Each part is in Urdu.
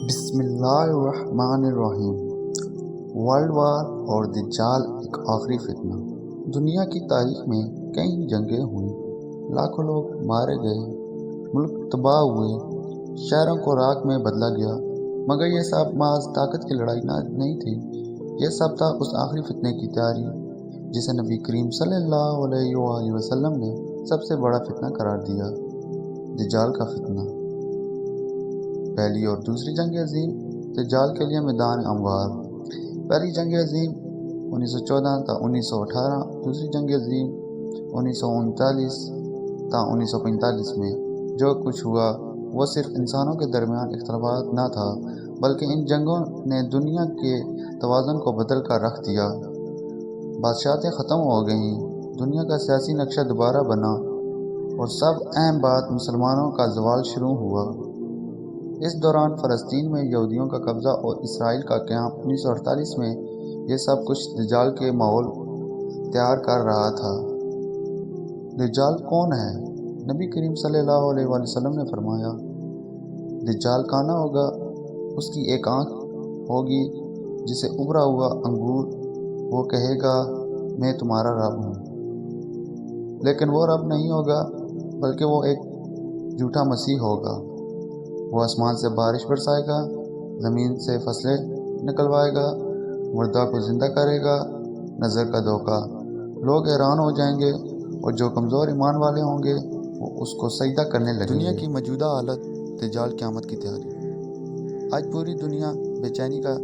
بسم اللہ الرحمن الرحیم۔ ورلڈ وار اور دجال ایک آخری فتنہ۔ دنیا کی تاریخ میں کئی جنگیں ہوئیں، لاکھوں لوگ مارے گئے، ملک تباہ ہوئے، شہروں کو راکھ میں بدلا گیا، مگر یہ سب محض طاقت کی لڑائی نہیں تھی۔ یہ سب تھا اس آخری فتنے کی تیاری جسے نبی کریم صلی اللہ علیہ وآلہ وسلم نے سب سے بڑا فتنہ قرار دیا، دجال کا فتنہ۔ پہلی اور دوسری جنگ عظیم دجال کے لیے میدان اموار۔ پہلی جنگ عظیم 1914 تا 1918، دوسری جنگ عظیم 1939 تا 1945 میں جو کچھ ہوا وہ صرف انسانوں کے درمیان اختلافات نہ تھا، بلکہ ان جنگوں نے دنیا کے توازن کو بدل کر رکھ دیا۔ بادشاہتیں ختم ہو گئیں، دنیا کا سیاسی نقشہ دوبارہ بنا، اور سب اہم بات مسلمانوں کا زوال شروع ہوا۔ اس دوران فلسطین میں یہودیوں کا قبضہ اور اسرائیل کا قیام 1948 میں یہ سب کچھ دجال کے ماحول تیار کر رہا تھا۔ دجال کون ہے؟ نبی کریم صلی اللہ علیہ وآلہ وسلم نے فرمایا، دجال کانا ہوگا، اس کی ایک آنکھ ہوگی جسے ابھرا ہوا انگور، وہ کہے گا میں تمہارا رب ہوں، لیکن وہ رب نہیں ہوگا بلکہ وہ ایک جھوٹا مسیح ہوگا۔ وہ آسمان سے بارش برسائے گا، زمین سے فصلیں نکلوائے گا، مردہ کو زندہ کرے گا، نظر کا دھوکہ۔ لوگ حیران ہو جائیں گے اور جو کمزور ایمان والے ہوں گے وہ اس کو سجدہ کرنے لگیں گے۔ دنیا کی موجودہ حالت، دجال قیامت کی تیاری۔ آج پوری دنیا بے چینی کا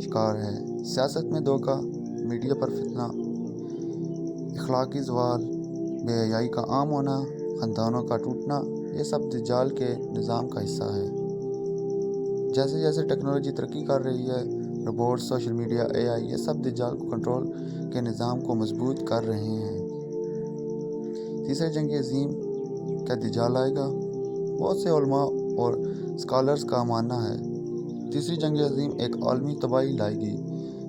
شکار ہے۔ سیاست میں دھوکہ، میڈیا پر فتنہ، اخلاقی زوال، بے حیائی کا عام ہونا، خاندانوں کا ٹوٹنا، یہ سب دجال کے نظام کا حصہ ہے۔ جیسے جیسے ٹیکنالوجی ترقی کر رہی ہے، روبوٹس، سوشل میڈیا، AI، یہ سب دجال کو کنٹرول کے نظام کو مضبوط کر رہے ہیں۔ تیسری جنگ عظیم، کیا دجال آئے گا؟ بہت سے علماء اور اسکالرز کا ماننا ہے تیسری جنگ عظیم ایک عالمی تباہی لائے گی،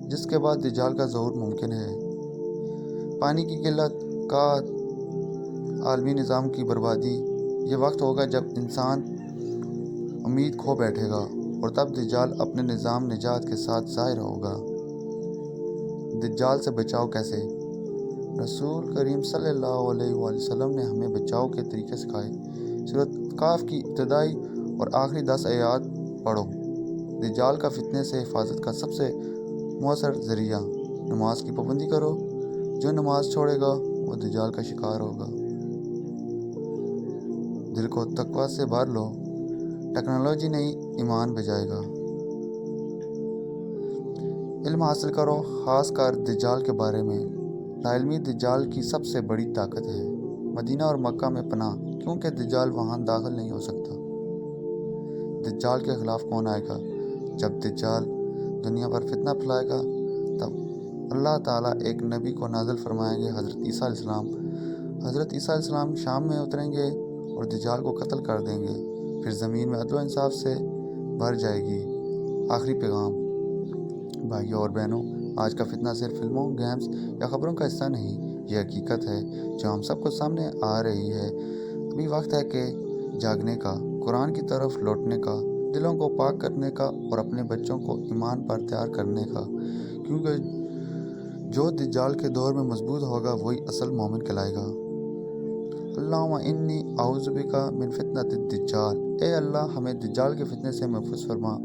جس کے بعد دجال کا ظہور ممکن ہے۔ پانی کی قلت، قحط، عالمی نظام کی بربادی، یہ وقت ہوگا جب انسان امید کھو بیٹھے گا، اور تب دجال اپنے نظام نجات کے ساتھ ظاہر ہوگا۔ دجال سے بچاؤ کیسے؟ رسول کریم صلی اللہ علیہ وآلہ وسلم نے ہمیں بچاؤ کے طریقے سکھائے۔ سورۃ کہف کی ابتدائی اور آخری 10 آیات پڑھو۔ دجال کا فتنے سے حفاظت کا سب سے مؤثر ذریعہ، نماز کی پابندی کرو۔ جو نماز چھوڑے گا وہ دجال کا شکار ہوگا۔ دل کو تقویٰ سے بھر لو، ٹیکنالوجی نہیں ایمان بجائے گا۔ علم حاصل کرو، خاص کر دجال کے بارے میں۔ لا علمی دجال کی سب سے بڑی طاقت ہے۔ مدینہ اور مکہ میں پناہ، کیونکہ دجال وہاں داخل نہیں ہو سکتا۔ دجال کے خلاف کون آئے گا؟ جب دجال دنیا پر فتنہ پھیلائے گا تب اللہ تعالیٰ ایک نبی کو نازل فرمائیں گے، حضرت عیسیٰ علیہ السلام۔ حضرت عیسیٰ علیہ السلام شام میں اتریں گے اور دجال کو قتل کر دیں گے، پھر زمین میں عدل و انصاف سے بھر جائے گی۔ آخری پیغام۔ بھائیوں اور بہنوں، آج کا فتنہ صرف فلموں، گیمز یا خبروں کا حصہ نہیں، یہ حقیقت ہے جو ہم سب کو سامنے آ رہی ہے۔ ابھی وقت ہے کہ جاگنے کا، قرآن کی طرف لوٹنے کا، دلوں کو پاک کرنے کا اور اپنے بچوں کو ایمان پر تیار کرنے کا، کیونکہ جو دجال کے دور میں مضبوط ہوگا وہی اصل مومن کہلائے گا۔ اللہم انی اعوذ بک من فتنۃ الدجال، اے اللہ ہمیں دجال کے فتنے سے محفوظ فرما۔